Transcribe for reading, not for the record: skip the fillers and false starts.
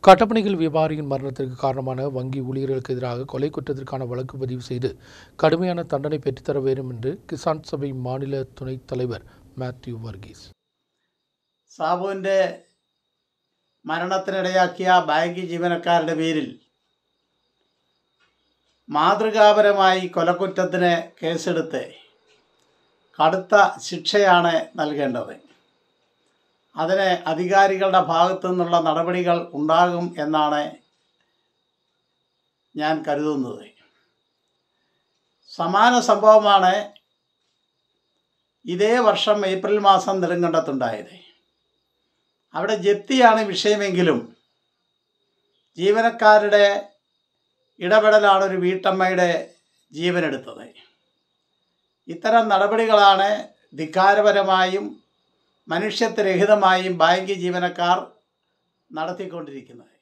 கட்டப்பணிகள் வியாபாரியின் மரணத்திற்கு காரணமான வங்கி ஊழியர்களுக்கு எதிராக கொலை குற்றத்திற்கான வழக்கு பதிவு செய்து கடுமையான தண்டனை பெற்றுத்தர வேண்டும் என்று കിസാൻ സഭ മാநில துணைத் தலைவர் മാത്യു വർഗീസ്. സാബുവിൻ്റെ മരണത്തിനിടയാക്കിയ ബാങ്ക് ജീവനക്കാരുടെ പേരിൽ മാതൃകാപരമായി കൊലക്കുറ്റത്തിന് കേസെടുത്ത് കടുത്ത ശിക്ഷയാണ് നൽകേണ്ടത്. അതിന് അധികാരികളുടെ ഭാഗത്തു നിന്നുള്ള നടപടികൾ ഉണ്ടാകും എന്നാണ് ഞാൻ കരുതുന്നത്. സമാന സംഭവമാണ് ഇതേ വർഷം ഏപ്രിൽ മാസം നെടുങ്കണ്ടത്തുണ്ടായത്. അവിടെ ജപ്തിയാണ് വിഷയമെങ്കിലും ജീവനക്കാരുടെ ഇടപെടലാണ് ഒരു വീട്ടമ്മയുടെ ജീവനെടുത്തത്. ഇത്തരം നടപടികളാണ് ധിക്കാരപരമായും മനുഷ്യത്വരഹിതമായും ബാങ്ക് ജീവനക്കാർ നടത്തിക്കൊണ്ടിരിക്കുന്നത്.